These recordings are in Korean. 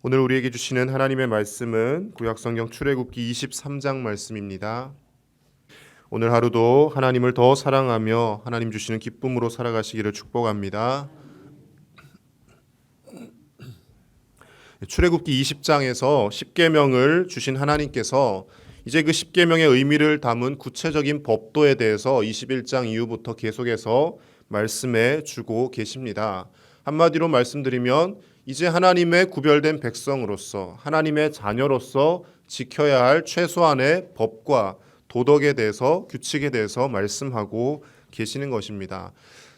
오늘 우리에게 주시는 하나님의 말씀은 구약성경 출애굽기 23장 말씀입니다. 오늘 하루도 하나님을 더 사랑하며 하나님 주시는 기쁨으로 살아가시기를 축복합니다. 출애굽기 20장에서 십계명을 주신 하나님께서 이제 그 십계명의 의미를 담은 구체적인 법도에 대해서 21장 이후부터 계속해서 말씀해 주고 계십니다. 한마디로 말씀드리면 이제 하나님의 구별된 백성으로서 하나님의 자녀로서 지켜야 할 최소한의 법과 도덕에 대해서 규칙에 대해서 말씀하고 계시는 것입니다.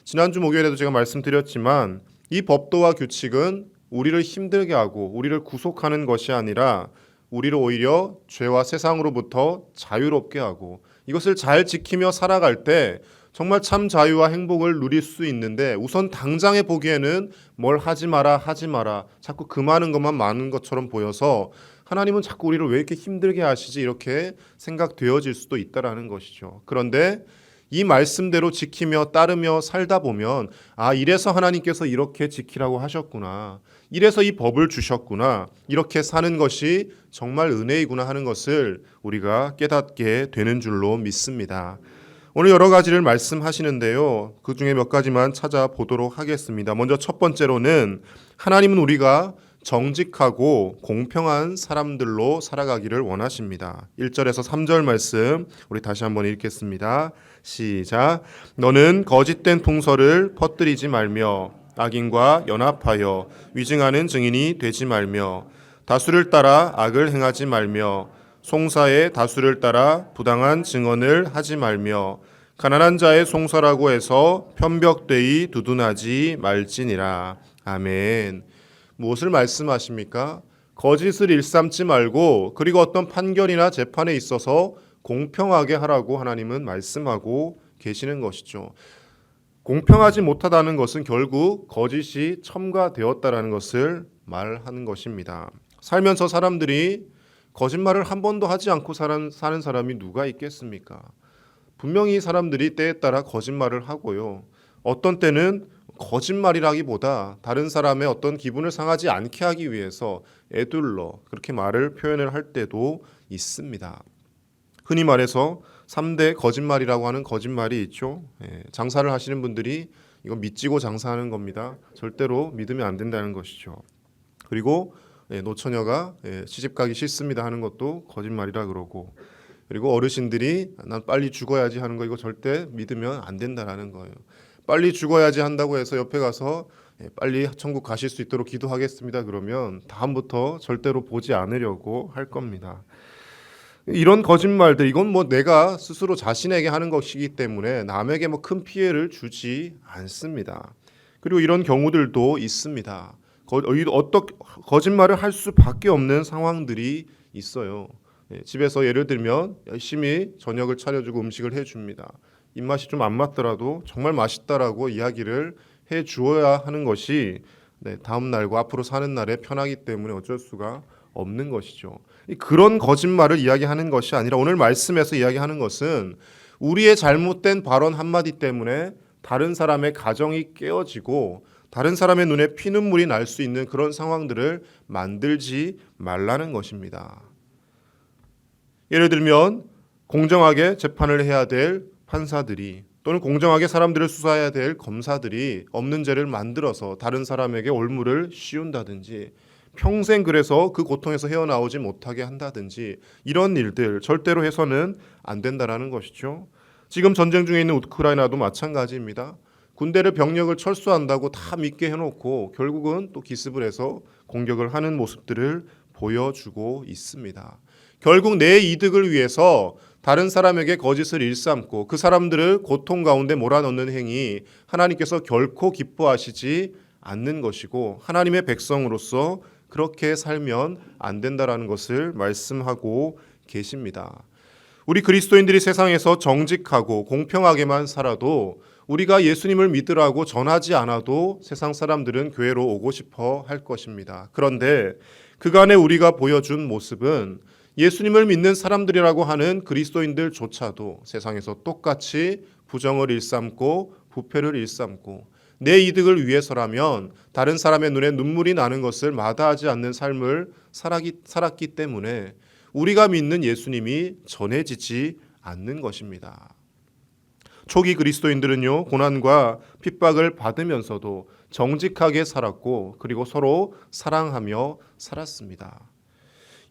지난주 목요일에도 제가 말씀드렸지만 이 법도와 규칙은 우리를 힘들게 하고 우리를 구속하는 것이 아니라 우리를 오히려 죄와 세상으로부터 자유롭게 하고 이것을 잘 지키며 살아갈 때 정말 참 자유와 행복을 누릴 수 있는데 우선 당장에 보기에는 뭘 하지 마라 자꾸 그 많은 것만 많은 것처럼 보여서 하나님은 자꾸 우리를 왜 이렇게 힘들게 하시지 이렇게 생각되어질 수도 있다라는 것이죠. 그런데 이 말씀대로 지키며 따르며 살다 보면 이래서 하나님께서 이렇게 지키라고 하셨구나, 이래서 이 법을 주셨구나, 이렇게 사는 것이 정말 은혜이구나 하는 것을 우리가 깨닫게 되는 줄로 믿습니다. 오늘 여러 가지를 말씀하시는데요, 그 중에 몇 가지만 찾아보도록 하겠습니다. 먼저 첫 번째로는 하나님은 우리가 정직하고 공평한 사람들로 살아가기를 원하십니다. 1절에서 3절 말씀 우리 다시 한번 읽겠습니다. 시작. 너는 거짓된 풍설을 퍼뜨리지 말며 악인과 연합하여 위증하는 증인이 되지 말며 다수를 따라 악을 행하지 말며 송사의 다수를 따라 부당한 증언을 하지 말며 가난한 자의 송사라고 해서 편벽되이 두둔하지 말지니라. 아멘. 무엇을 말씀하십니까? 거짓을 일삼지 말고 그리고 어떤 판결이나 재판에 있어서 공평하게 하라고 하나님은 말씀하고 계시는 것이죠. 공평하지 못하다는 것은 결국 거짓이 첨가되었다라는 것을 말하는 것입니다. 살면서 사람들이 거짓말을 한 번도 하지 않고 사는 사람이 누가 있겠습니까? 분명히 사람들이 때에 따라 거짓말을 하고요. 어떤 때는 거짓말이라기보다 다른 사람의 어떤 기분을 상하지 않게 하기 위해서 에둘러 그렇게 말을 표현을 할 때도 있습니다. 흔히 말해서 3대 거짓말이라고 하는 거짓말이 있죠. 장사를 하시는 분들이 이거 믿지고 장사하는 겁니다. 절대로 믿으면 안 된다는 것이죠. 그리고 노처녀가 시집 가기 싫습니다 하는 것도 거짓말이라 그러고, 그리고 어르신들이 난 빨리 죽어야지 하는 거 이거 절대 믿으면 안 된다라는 거예요. 빨리 죽어야지 한다고 해서 옆에 가서 빨리 천국 가실 수 있도록 기도하겠습니다 그러면 다음부터 절대로 보지 않으려고 할 겁니다. 이런 거짓말들, 이건 뭐 내가 스스로 자신에게 하는 것이기 때문에 남에게 뭐 큰 피해를 주지 않습니다. 그리고 이런 경우들도 있습니다. 어떻게 거짓말을 할 수밖에 없는 상황들이 있어요. 집에서 예를 들면 열심히 저녁을 차려주고 음식을 해줍니다. 입맛이 좀 안 맞더라도 정말 맛있다라고 이야기를 해주어야 하는 것이 다음 날과 앞으로 사는 날에 편하기 때문에 어쩔 수가 없는 것이죠. 그런 거짓말을 이야기하는 것이 아니라 오늘 말씀에서 이야기하는 것은 우리의 잘못된 발언 한마디 때문에 다른 사람의 가정이 깨어지고 다른 사람의 눈에 피눈물이 날 수 있는 그런 상황들을 만들지 말라는 것입니다. 예를 들면 공정하게 재판을 해야 될 판사들이 또는 공정하게 사람들을 수사해야 될 검사들이 없는 죄를 만들어서 다른 사람에게 올무를 씌운다든지 평생 그래서 그 고통에서 헤어나오지 못하게 한다든지 이런 일들 절대로 해서는 안 된다라는 것이죠. 지금 전쟁 중에 있는 우크라이나도 마찬가지입니다. 군대를 병력을 철수한다고 다 믿게 해놓고 결국은 또 기습을 해서 공격을 하는 모습들을 보여주고 있습니다. 결국 내 이득을 위해서 다른 사람에게 거짓을 일삼고 그 사람들을 고통 가운데 몰아넣는 행위, 하나님께서 결코 기뻐하시지 않는 것이고 하나님의 백성으로서 그렇게 살면 안 된다라는 것을 말씀하고 계십니다. 우리 그리스도인들이 세상에서 정직하고 공평하게만 살아도 우리가 예수님을 믿으라고 전하지 않아도 세상 사람들은 교회로 오고 싶어 할 것입니다. 그런데 그간에 우리가 보여준 모습은 예수님을 믿는 사람들이라고 하는 그리스도인들조차도 세상에서 똑같이 부정을 일삼고 부패를 일삼고 내 이득을 위해서라면 다른 사람의 눈에 눈물이 나는 것을 마다하지 않는 삶을 살았기 때문에 우리가 믿는 예수님이 전해지지 않는 것입니다. 초기 그리스도인들은요, 고난과 핍박을 받으면서도 정직하게 살았고 그리고 서로 사랑하며 살았습니다.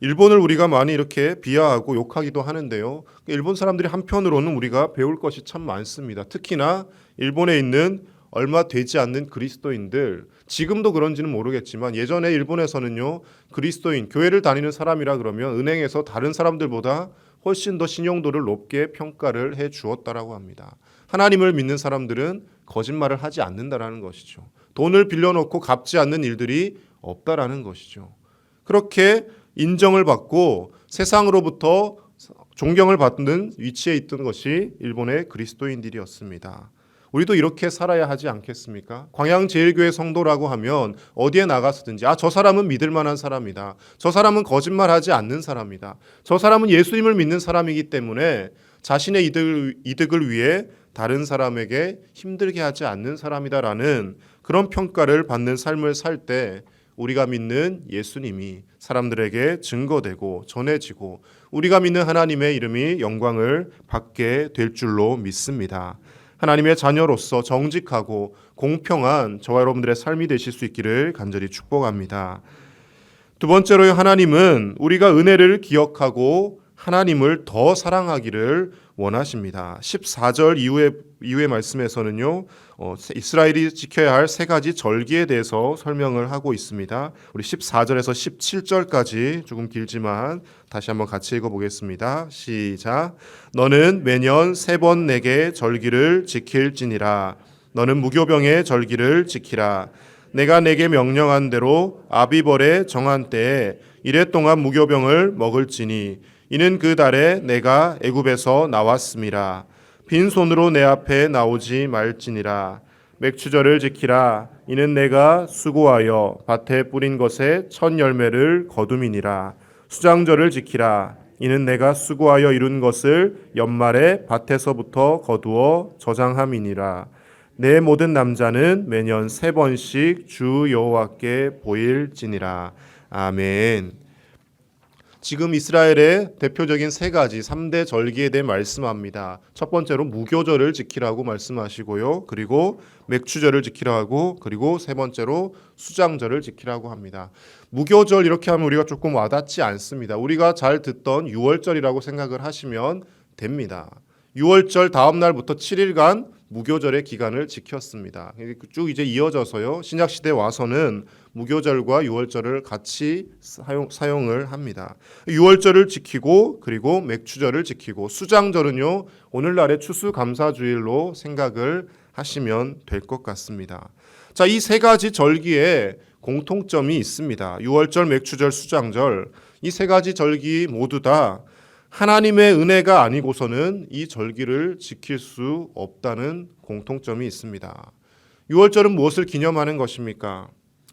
일본을 우리가 많이 이렇게 비하하고 욕하기도 하는데요. 일본 사람들이 한편으로는 우리가 배울 것이 참 많습니다. 특히나 일본에 있는 얼마 되지 않는 그리스도인들, 지금도 그런지는 모르겠지만 예전에 일본에서는요, 그리스도인, 교회를 다니는 사람이라 그러면 은행에서 다른 사람들보다 훨씬 더 신용도를 높게 평가를 해 주었다라고 합니다. 하나님을 믿는 사람들은 거짓말을 하지 않는다라는 것이죠. 돈을 빌려놓고 갚지 않는 일들이 없다라는 것이죠. 그렇게 인정을 받고 세상으로부터 존경을 받는 위치에 있던 것이 일본의 그리스도인들이었습니다. 우리도 이렇게 살아야 하지 않겠습니까? 광양제일교회 성도라고 하면 어디에 나가서든지 저 사람은 믿을 만한 사람이다. 저 사람은 거짓말하지 않는 사람이다. 저 사람은 예수님을 믿는 사람이기 때문에 자신의 이득을 위해 다른 사람에게 힘들게 하지 않는 사람이다라는 그런 평가를 받는 삶을 살 때 우리가 믿는 예수님이 사람들에게 증거되고 전해지고 우리가 믿는 하나님의 이름이 영광을 받게 될 줄로 믿습니다. 하나님의 자녀로서 정직하고 공평한 저와 여러분들의 삶이 되실 수 있기를 간절히 축복합니다. 두 번째로 하나님은 우리가 은혜를 기억하고 하나님을 더 사랑하기를 원하십니다. 14절 이후의 말씀에서는요, 이스라엘이 지켜야 할 세 가지 절기에 대해서 설명을 하고 있습니다. 우리 14절에서 17절까지 조금 길지만 다시 한번 같이 읽어보겠습니다. 시작. 너는 매년 3번 내게 절기를 지킬지니라. 너는 무교병의 절기를 지키라. 내가 내게 명령한 대로 아비벌의 정한 때에 이래 동안 무교병을 먹을지니 이는 그 달에 내가 애굽에서 나왔음이라. 빈손으로 내 앞에 나오지 말지니라. 맥추절을 지키라. 이는 내가 수고하여 밭에 뿌린 것에 첫 열매를 거둠이니라. 수장절을 지키라. 이는 내가 수고하여 이룬 것을 연말에 밭에서부터 거두어 저장함이니라. 내 모든 남자는 매년 3번씩 주 여호와께 보일지니라. 아멘. 지금 이스라엘의 대표적인 3가지 3대 절기에 대해 말씀합니다. 첫 번째로 무교절을 지키라고 말씀하시고요. 그리고 맥추절을 지키라고 하고 그리고 세 번째로 수장절을 지키라고 합니다. 무교절 이렇게 하면 우리가 조금 와닿지 않습니다. 우리가 잘 듣던 유월절이라고 생각을 하시면 됩니다. 유월절 다음 날부터 7일간 무교절의 기간을 지켰습니다. 쭉 이제 이어져서요. 신약 시대에 와서는 무교절과 유월절을 같이 사용을 합니다. 유월절을 지키고 그리고 맥추절을 지키고 수장절은요. 오늘날의 추수감사주일로 생각을 하시면 될 것 같습니다. 자, 이 3가지 절기에 공통점이 있습니다. 유월절, 맥추절, 수장절 이 3가지 절기 모두 다 하나님의 은혜가 아니고서는 이 절기를 지킬 수 없다는 공통점이 있습니다. 유월절은 무엇을 기념하는 것입니까?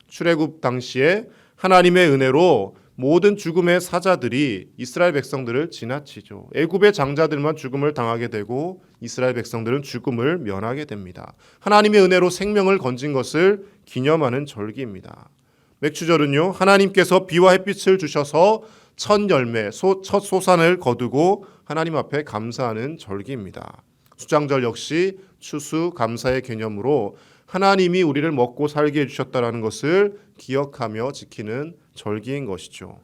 출애굽 당시에 하나님의 은혜로 모든 죽음의 사자들이 이스라엘 백성들을 지나치죠. 애굽의 장자들만 죽음을 당하게 되고 이스라엘 백성들은 죽음을 면하게 됩니다. 하나님의 은혜로 생명을 건진 것을 기념하는 절기입니다. 맥추절은요, 하나님께서 비와 햇빛을 주셔서 첫 열매, 첫 소산을 거두고 하나님 앞에 감사하는 절기입니다. 수장절 역시 추수 감사의 개념으로 하나님이 우리를 먹고 살게 해주셨다는 것을 기억하며 지키는 절기인 것이죠.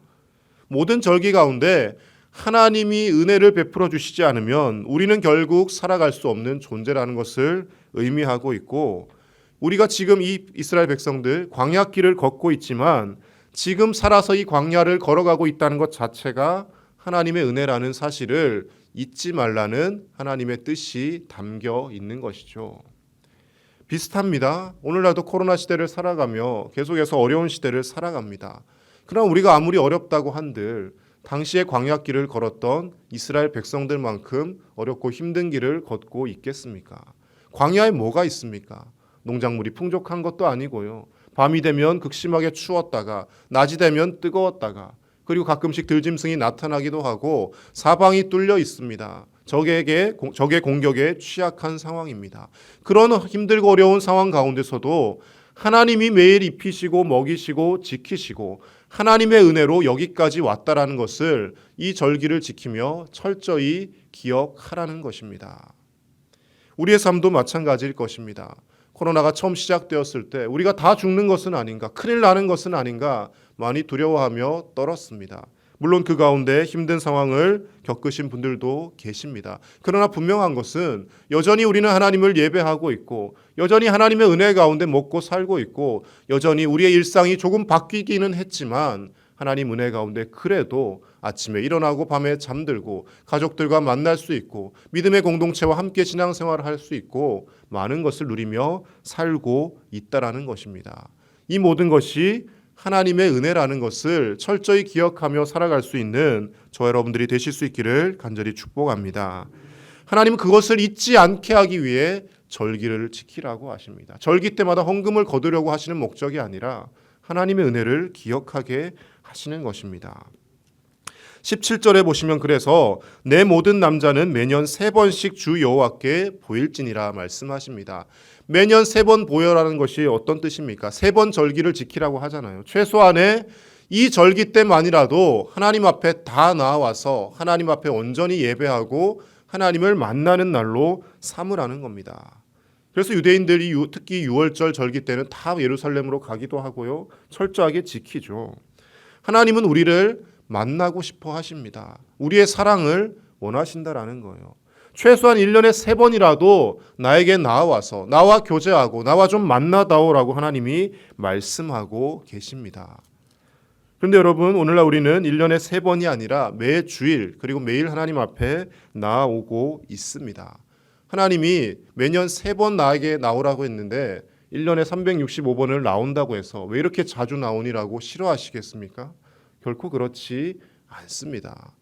모든 절기 가운데 하나님이 은혜를 베풀어 주시지 않으면 우리는 결국 살아갈 수 없는 존재라는 것을 의미하고 있고, 우리가 지금 이 이스라엘 백성들 광야길을 걷고 있지만 지금 살아서 이 광야를 걸어가고 있다는 것 자체가 하나님의 은혜라는 사실을 잊지 말라는 하나님의 뜻이 담겨 있는 것이죠. 비슷합니다. 오늘날도 코로나 시대를 살아가며 계속해서 어려운 시대를 살아갑니다. 그러나 우리가 아무리 어렵다고 한들 당시에 광야길을 걸었던 이스라엘 백성들만큼 어렵고 힘든 길을 걷고 있겠습니까? 광야에 뭐가 있습니까? 농작물이 풍족한 것도 아니고요. 밤이 되면 극심하게 추웠다가 낮이 되면 뜨거웠다가 그리고 가끔씩 들짐승이 나타나기도 하고 사방이 뚫려 있습니다. 적의 공격에 취약한 상황입니다. 그런 힘들고 어려운 상황 가운데서도 하나님이 매일 입히시고 먹이시고 지키시고 하나님의 은혜로 여기까지 왔다라는 것을 이 절기를 지키며 철저히 기억하라는 것입니다. 우리의 삶도 마찬가지일 것입니다. 코로나가 처음 시작되었을 때 우리가 다 죽는 것은 아닌가, 큰일 나는 것은 아닌가 많이 두려워하며 떨었습니다. 물론 그 가운데 힘든 상황을 겪으신 분들도 계십니다. 그러나 분명한 것은 여전히 우리는 하나님을 예배하고 있고 여전히 하나님의 은혜 가운데 먹고 살고 있고 여전히 우리의 일상이 조금 바뀌기는 했지만 하나님 은혜 가운데 그래도 아침에 일어나고 밤에 잠들고 가족들과 만날 수 있고 믿음의 공동체와 함께 신앙생활을 할 수 있고 많은 것을 누리며 살고 있다라는 것입니다. 이 모든 것이 하나님의 은혜라는 것을 철저히 기억하며 살아갈 수 있는 저 여러분들이 되실 수 있기를 간절히 축복합니다. 하나님은 그것을 잊지 않게 하기 위해 절기를 지키라고 하십니다. 절기 때마다 헌금을 거두려고 하시는 목적이 아니라 하나님의 은혜를 기억하게 하시는 것입니다. 17절에 보시면 그래서 내 모든 남자는 매년 3번씩 주 여호와께 보일지니라 말씀하십니다. 매년 3번 보여라는 것이 어떤 뜻입니까? 3번 절기를 지키라고 하잖아요. 최소한의 이 절기 때만이라도 하나님 앞에 다 나와서 하나님 앞에 온전히 예배하고 하나님을 만나는 날로 삼으라는 겁니다. 그래서 유대인들이 특히 6월절 절기 때는 다 예루살렘으로 가기도 하고요. 철저하게 지키죠. 하나님은 우리를 만나고 싶어 하십니다. 우리의 사랑을 원하신다라는 거예요. 최소한 1년에 3번이라도 나에게 나와서 나와 교제하고 나와 좀 만나다오라고 하나님이 말씀하고 계십니다. 그런데 여러분 오늘날 우리는 1년에 3번이 아니라 매 주일 그리고 매일 하나님 앞에 나오고 있습니다. 하나님이 매년 3번 나에게 나오라고 했는데 1년에 365번을 나온다고 해서 왜 이렇게 자주 나오니라고 싫어하시겠습니까? 결코 그렇지 않습니다.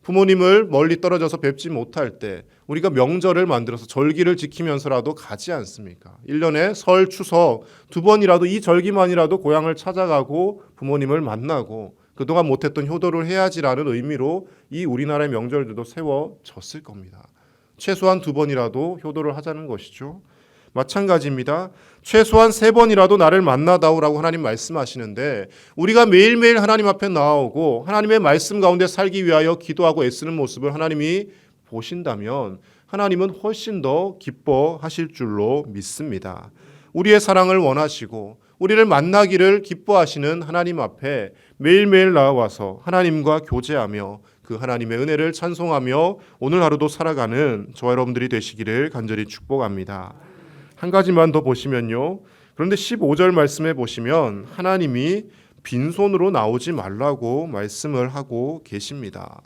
부모님을 멀리 떨어져서 뵙지 못할 때 우리가 명절을 만들어서 절기를 지키면서라도 가지 않습니까? 1년에 설, 추석 2번이라도 이 절기만이라도 고향을 찾아가고 부모님을 만나고 그동안 못했던 효도를 해야지라는 의미로 이 우리나라의 명절들도 세워졌을 겁니다. 최소한 2번이라도 효도를 하자는 것이죠. 마찬가지입니다. 최소한 3번이라도 나를 만나다오라고 하나님 말씀하시는데 우리가 매일매일 하나님 앞에 나오고 하나님의 말씀 가운데 살기 위하여 기도하고 애쓰는 모습을 하나님이 보신다면 하나님은 훨씬 더 기뻐하실 줄로 믿습니다. 우리의 사랑을 원하시고 우리를 만나기를 기뻐하시는 하나님 앞에 매일매일 나와서 하나님과 교제하며 그 하나님의 은혜를 찬송하며 오늘 하루도 살아가는 저와 여러분들이 되시기를 간절히 축복합니다. 한 가지만 더 보시면요. 그런데 15절 말씀에 보시면 하나님이 빈손으로 나오지 말라고 말씀을 하고 계십니다.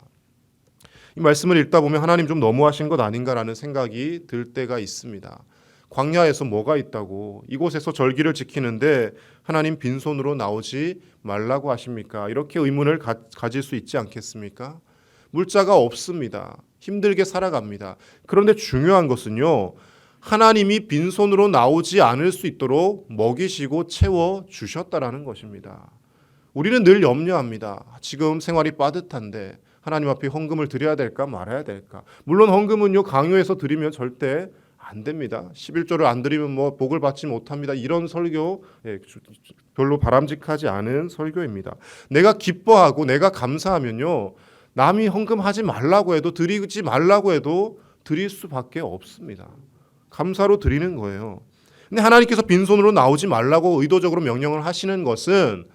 이 말씀을 읽다 보면 하나님 좀 너무하신 것 아닌가라는 생각이 들 때가 있습니다. 광야에서 뭐가 있다고 이곳에서 절기를 지키는데 하나님 빈손으로 나오지 말라고 하십니까? 이렇게 의문을 가질 수 있지 않겠습니까? 물자가 없습니다. 힘들게 살아갑니다. 그런데 중요한 것은요. 하나님이 빈손으로 나오지 않을 수 있도록 먹이시고 채워주셨다라는 것입니다. 우리는 늘 염려합니다. 지금 생활이 빠듯한데 하나님 앞에 헌금을 드려야 될까 말아야 될까. 물론 헌금은요 강요해서 드리면 절대 안 됩니다. 11조를 안 드리면 복을 받지 못합니다. 이런 설교 별로 바람직하지 않은 설교입니다. 내가 기뻐하고 내가 감사하면요 남이 헌금하지 말라고 해도 드리지 말라고 해도 드릴 수밖에 없습니다. 감사로 드리는 거예요. 근데 하나님께서 빈손으로 나오지 말라고 의도적으로 명령을 하시는 것은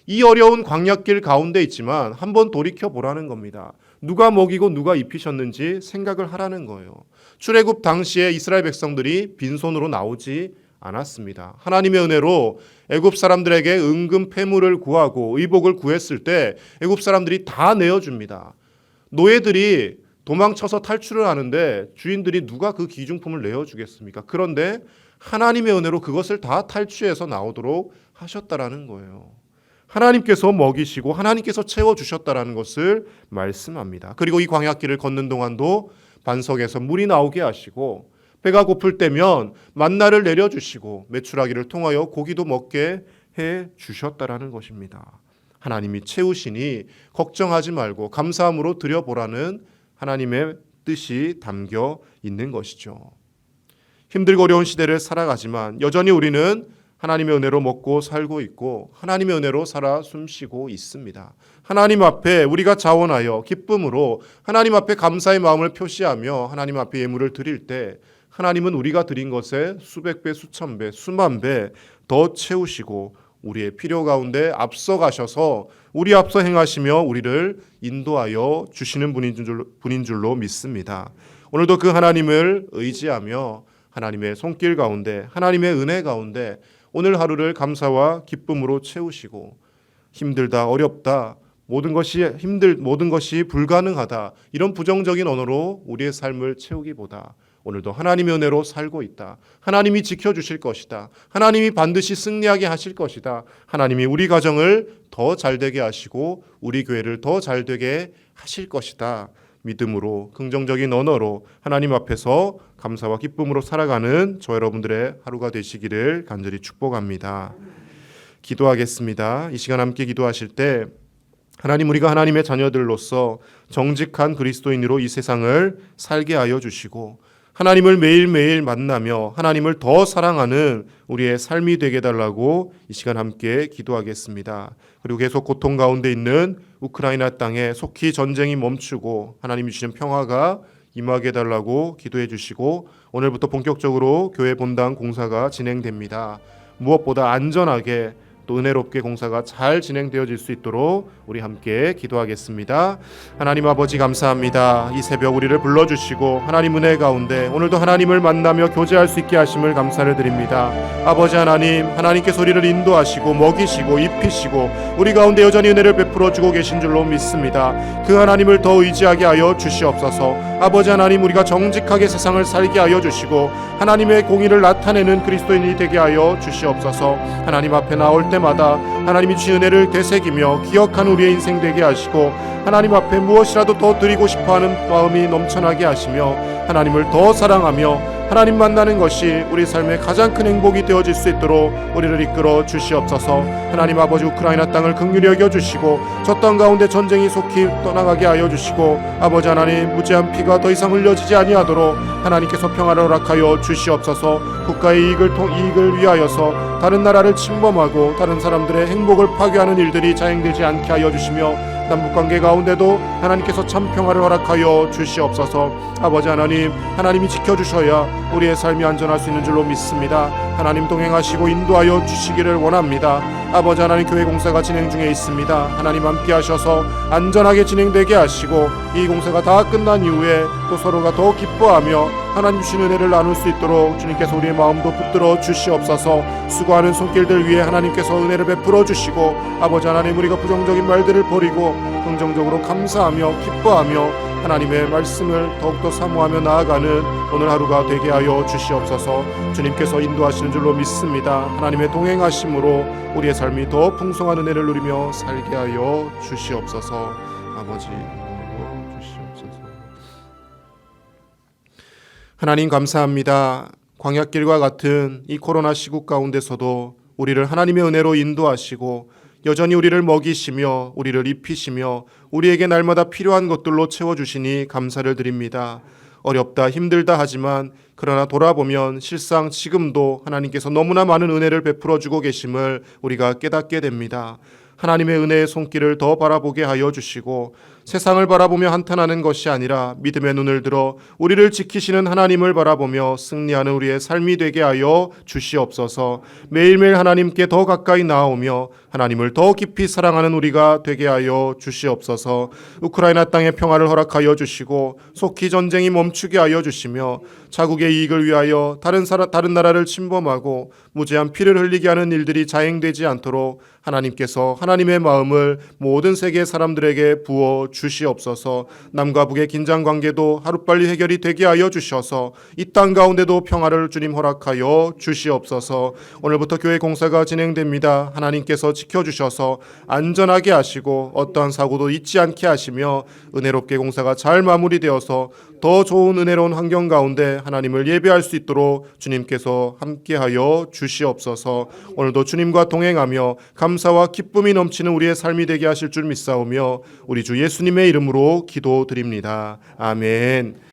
이 어려운 광야길 가운데 있지만 한번 돌이켜 보라는 겁니다. 누가 먹이고 누가 입히셨는지 생각을 하라는 거예요. 출애굽 당시에 이스라엘 백성들이 빈손으로 나오지 않았습니다. 하나님의 은혜로 애굽 사람들에게 은금 패물을 구하고 의복을 구했을 때 애굽 사람들이 다 내어줍니다. 노예들이 도망쳐서 탈출을 하는데 주인들이 누가 그 귀중품을 내어주겠습니까? 그런데 하나님의 은혜로 그것을 다 탈취해서 나오도록 하셨다라는 거예요. 하나님께서 먹이시고 하나님께서 채워주셨다라는 것을 말씀합니다. 그리고 이 광야길을 걷는 동안도 반석에서 물이 나오게 하시고 배가 고플 때면 만나를 내려주시고 메추라기를 통하여 고기도 먹게 해주셨다라는 것입니다. 하나님이 채우시니 걱정하지 말고 감사함으로 드려보라는 하나님의 뜻이 담겨 있는 것이죠. 힘들고 어려운 시대를 살아가지만 여전히 우리는 하나님의 은혜로 먹고 살고 있고 하나님의 은혜로 살아 숨쉬고 있습니다. 하나님 앞에 우리가 자원하여 기쁨으로 하나님 앞에 감사의 마음을 표시하며 하나님 앞에 예물을 드릴 때 하나님은 우리가 드린 것에 수백 배, 수천 배, 수만 배 더 채우시고 우리의 필요 가운데 앞서 가셔서 우리 앞서 행하시며 우리를 인도하여 주시는 분인 줄로 믿습니다. 오늘도 그 하나님을 의지하며 하나님의 손길 가운데 하나님의 은혜 가운데 오늘 하루를 감사와 기쁨으로 채우시고 힘들다 어렵다 모든 것이 불가능하다 이런 부정적인 언어로 우리의 삶을 채우기보다 오늘도 하나님의 은혜로 살고 있다. 하나님이 지켜주실 것이다. 하나님이 반드시 승리하게 하실 것이다. 하나님이 우리 가정을 더 잘되게 하시고 우리 교회를 더 잘되게 하실 것이다. 믿음으로 긍정적인 언어로 하나님 앞에서 감사와 기쁨으로 살아가는 저 여러분들의 하루가 되시기를 간절히 축복합니다. 기도하겠습니다. 이 시간 함께 기도하실 때 하나님 우리가 하나님의 자녀들로서 정직한 그리스도인으로 이 세상을 살게 하여 주시고 하나님을 매일매일 만나며 하나님을 더 사랑하는 우리의 삶이 되게 해달라고 이 시간 함께 기도하겠습니다. 그리고 계속 고통 가운데 있는 우크라이나 땅에 속히 전쟁이 멈추고 하나님이 주시는 평화가 임하게 해달라고 기도해 주시고 오늘부터 본격적으로 교회 본당 공사가 진행됩니다. 무엇보다 안전하게 또 은혜롭게 공사가 잘 진행되어질 수 있도록 우리 함께 기도하겠습니다. 하나님 아버지 감사합니다. 이 새벽 우리를 불러주시고 하나님 은혜 가운데 오늘도 하나님을 만나며 교제할 수 있게 하심을 감사를 드립니다. 아버지 하나님께서 우리를 인도하시고 먹이시고 입히시고 우리 가운데 여전히 은혜를 베풀어주고 계신 줄로 믿습니다. 그 하나님을 더 의지하게 하여 주시옵소서. 아버지 하나님 우리가 정직하게 세상을 살게 하여 주시고 하나님의 공의를 나타내는 그리스도인이 되게 하여 주시옵소서. 하나님 앞에 나올 때마다 하나님이 주신 은혜를 되새기며 기억하는 우리의 인생 되게 하시고 하나님 앞에 무엇이라도 더 드리고 싶어하는 마음이 넘쳐나게 하시며 하나님을 더 사랑하며 하나님 만나는 것이 우리 삶의 가장 큰 행복이 되어질 수 있도록 우리를 이끌어 주시옵소서. 하나님 아버지 우크라이나 땅을 긍휼히 여겨주시고 저 땅 가운데 전쟁이 속히 떠나가게 하여 주시고 아버지 하나님 무죄한 피가 더 이상 흘려지지 아니하도록 하나님께서 평화를 허락하여 주시옵소서. 국가의 이익을 위하여서 다른 나라를 침범하고 다른 사람들의 행복을 파괴하는 일들이 자행되지 않게 하여 주시며 남북관계 가운데도 하나님께서 참 평화를 허락하여 주시옵소서. 아버지 하나님이 지켜주셔야 우리의 삶이 안전할 수 있는 줄로 믿습니다. 하나님 동행하시고 인도하여 주시기를 원합니다. 아버지 하나님 교회 공사가 진행 중에 있습니다. 하나님 함께 하셔서 안전하게 진행되게 하시고 이 공사가 다 끝난 이후에 또 서로가 더 기뻐하며 하나님 주신 은혜를 나눌 수 있도록 주님께서 우리의 마음도 붙들어 주시옵소서. 수고하는 손길들 위해 하나님께서 은혜를 베풀어 주시고 아버지 하나님 우리가 부정적인 말들을 버리고 긍정적으로 감사하며 기뻐하며 하나님의 말씀을 더욱더 사모하며 나아가는 오늘 하루가 되게 하여 주시옵소서. 주님께서 인도하시는 줄로 믿습니다. 하나님의 동행하심으로 우리의 삶이 더 풍성한 은혜를 누리며 살게 하여 주시옵소서. 아버지 주시옵소서. 하나님 감사합니다. 광야길과 같은 이 코로나 시국 가운데서도 우리를 하나님의 은혜로 인도하시고 여전히 우리를 먹이시며 우리를 입히시며 우리에게 날마다 필요한 것들로 채워주시니 감사를 드립니다. 어렵다 힘들다 하지만 그러나 돌아보면 실상 지금도 하나님께서 너무나 많은 은혜를 베풀어주고 계심을 우리가 깨닫게 됩니다. 하나님의 은혜의 손길을 더 바라보게 하여 주시고 세상을 바라보며 한탄하는 것이 아니라 믿음의 눈을 들어 우리를 지키시는 하나님을 바라보며 승리하는 우리의 삶이 되게 하여 주시옵소서. 매일매일 하나님께 더 가까이 나아오며 하나님을 더 깊이 사랑하는 우리가 되게 하여 주시옵소서. 우크라이나 땅의 평화를 허락하여 주시고 속히 전쟁이 멈추게 하여 주시며 자국의 이익을 위하여 다른 나라를 침범하고 무죄한 피를 흘리게 하는 일들이 자행되지 않도록 하나님께서 하나님의 마음을 모든 세계 사람들에게 부어 주시옵소서. 남과 북의 긴장 관계도 하루빨리 해결이 되게 하여 주셔서 이 땅 가운데도 평화를 주님 허락하여 주시옵소서. 오늘부터 교회 공사가 진행됩니다. 하나님께서 지켜주셔서 안전하게 하시고 어떠한 사고도 있지 않게 하시며 은혜롭게 공사가 잘 마무리되어서 더 좋은 은혜로운 환경 가운데 하나님을 예배할 수 있도록 주님께서 함께하여 주시옵소서. 오늘도 주님과 동행하며 감사와 기쁨이 넘치는 우리의 삶이 되게 하실 줄 믿사오며 우리 주 예수님의 이름으로 기도드립니다. 아멘.